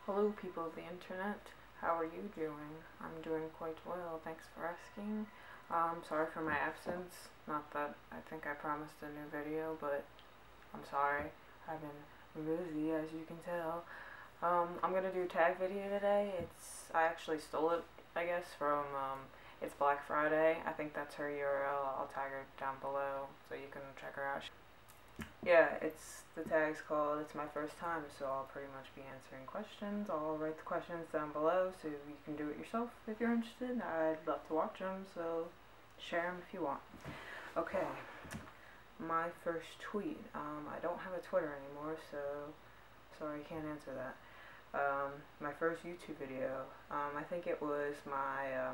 Hello people of the internet, how are you doing? I'm doing quite well, thanks for asking. Sorry for my absence, not that I think I promised a new video, but I'm sorry. I've been busy, as you can tell. I'm gonna do a tag video today. I actually stole it, I guess, from, it's Black Friday. I think that's her URL. I'll tag her down below so you can check her out. Yeah, the tag's called It's My First Time, so I'll pretty much be answering questions. I'll write the questions down below so you can do it yourself if you're interested. I'd love to watch them, so share them if you want. Okay, my first tweet. I don't have a Twitter anymore, so sorry I can't answer that. My first YouTube video, I think it was my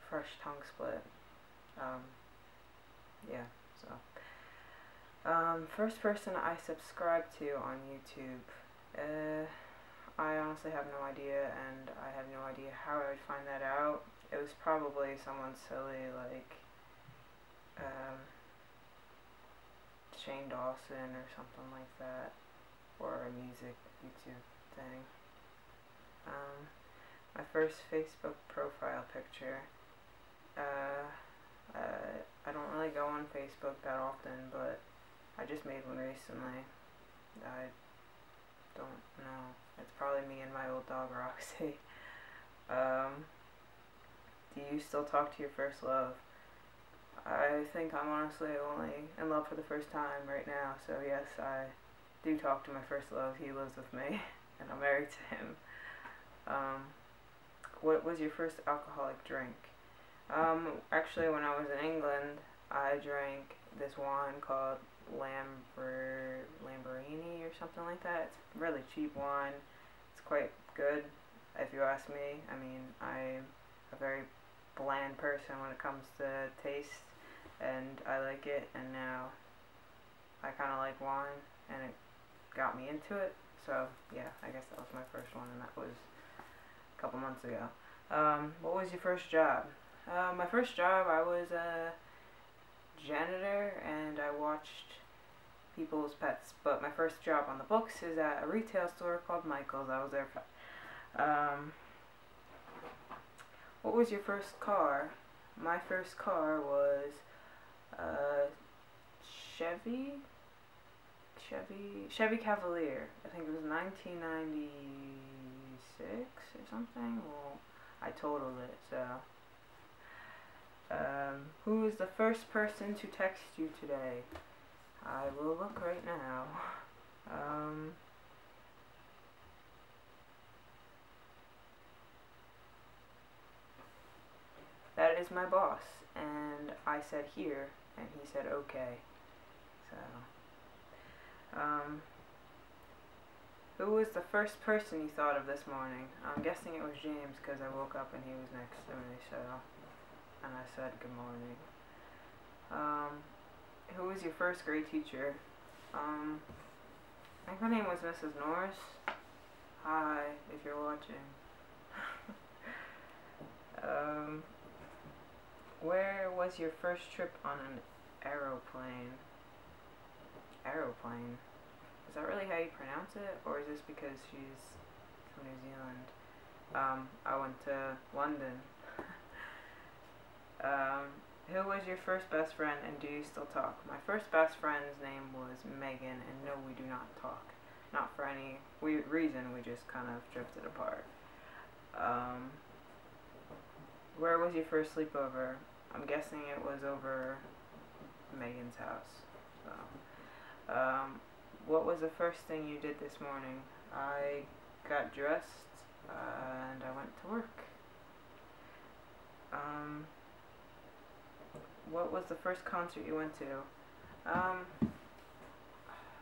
fresh tongue split. Yeah, so. First person I subscribe to on YouTube, I honestly have no idea, and I have no idea how I would find that out. It was probably someone silly like Shane Dawson or something like that, or a music YouTube thing. My first Facebook profile picture, I don't really go on Facebook that often, but I just made one recently. I don't know. It's probably me and my old dog Roxy. Do you still talk to your first love? I think I'm honestly only in love for the first time right now, so yes, I do talk to my first love. He lives with me, and I'm married to him. What was your first alcoholic drink? Actually, when I was in England, I drank this wine called Lamborghini or something like that. It's really cheap wine. It's quite good, if you ask me. I mean, I'm a very bland person when it comes to taste, and I like it, and now I kind of like wine, and it got me into it. So yeah, I guess that was my first one, and that was a couple months ago. What was your first job? My first job, I was a janitor, and I watched people's pets, but my first job on the books is at a retail store called Michael's. I was there for what was your first car? My first car was Chevy Cavalier. I think it was 1996 or something. Well, I totaled it, so. Who is the first person to text you today? I will look right now. That is my boss, and I said here, and he said okay. So, who was the first person you thought of this morning? I'm guessing it was James, because I woke up and he was next to me, so, and I said good morning. Who was your first grade teacher? I think her name was Mrs. Norris. Hi, if you're watching. Where was your first trip on an aeroplane? Aeroplane? Is that really how you pronounce it? Or is this because she's from New Zealand? I went to London. Who was your first best friend, and do you still talk? My first best friend's name was Megan, and no, we do not talk. Not for any reason, we just kind of drifted apart. Where was your first sleepover? I'm guessing it was over Megan's house. So, what was the first thing you did this morning? I got dressed, and I went to work. What was the first concert you went to?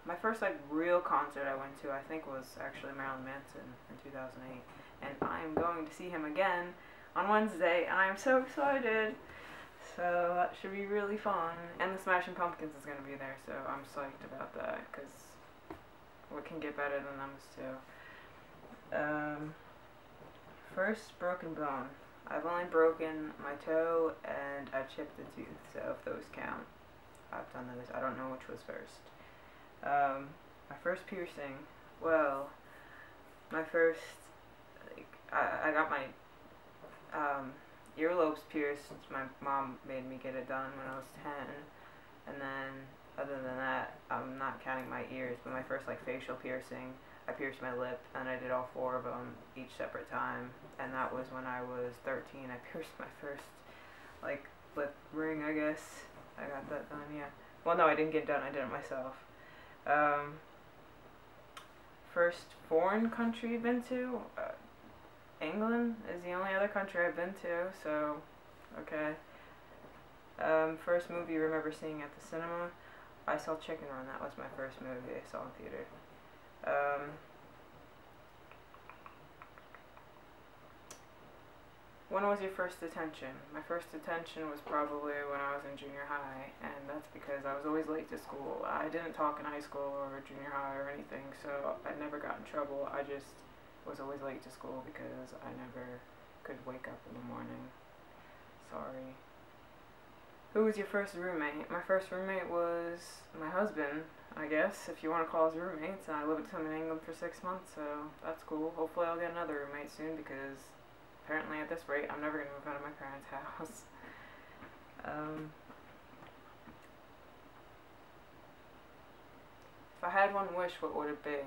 My first real concert I went to, I think, was actually Marilyn Manson in 2008, and I am going to see him again on Wednesday, and I am so excited. So that should be really fun, and the Smashing Pumpkins is going to be there, so I'm psyched about that, because what can get better than those two? First broken bone. I've only broken my toe, and I've chipped a tooth, so if those count, I've done those. I don't know which was first. My first piercing. Well, my first I got my earlobes pierced. My mom made me get it done when I was 10, and then other than that, I'm not counting my ears, but my first like facial piercing, I pierced my lip, and I did all 4 of them each separate time, and that was when I was 13. I pierced my first like lip ring, I guess. I got that done, yeah. Well, no, I didn't get it done. I did it myself. First foreign country I've been to, England is the only other country I've been to, so, okay. First movie I remember seeing at the cinema, I saw Chicken Run. That was my first movie I saw in theater. When was your first detention? My first detention was probably when I was in junior high, and that's because I was always late to school. I didn't talk in high school or junior high or anything, so I never got in trouble. I just was always late to school because I never could wake up in the morning. Sorry. Who was your first roommate? My first roommate was my husband, I guess, if you want to call us roommates. I lived with him in England for 6 months, so that's cool. Hopefully I'll get another roommate soon because apparently at this rate I'm never going to move out of my parents' house. If I had one wish, what would it be?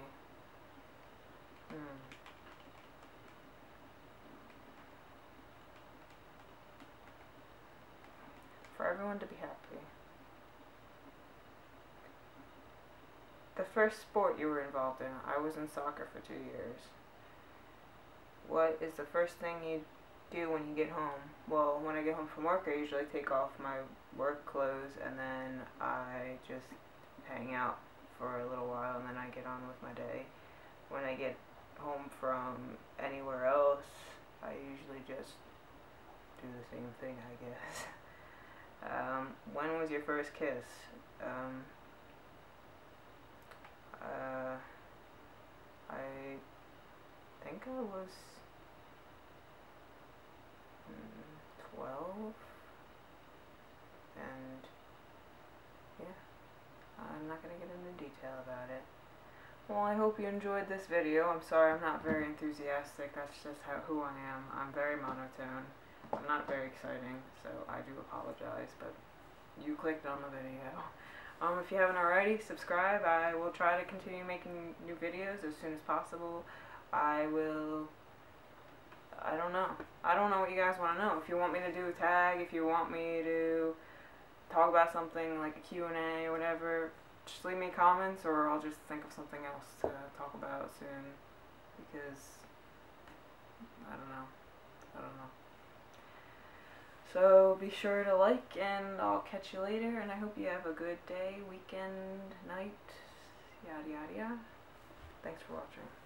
For everyone to be happy. The first sport you were involved in. I was in soccer for 2 years. What is the first thing you do when you get home? Well, when I get home from work, I usually take off my work clothes and then I just hang out for a little while and then I get on with my day. When I get home from anywhere else, I usually just do the same thing, I guess. When was your first kiss? I think I was 12, and yeah, I'm not going to get into detail about it. Well, I hope you enjoyed this video. I'm sorry I'm not very enthusiastic, that's just who I am. I'm very monotone. I'm not very exciting, so I do apologize, but you clicked on the video. If you haven't already, subscribe. I will try to continue making new videos as soon as possible. I don't know. I don't know what you guys want to know. If you want me to do a tag, if you want me to talk about something like a Q&A or whatever, just leave me comments or I'll just think of something else to talk about soon. Because, I don't know. So be sure to like, and I'll catch you later, and I hope you have a good day, weekend, night, yada yada yada. Thanks for watching.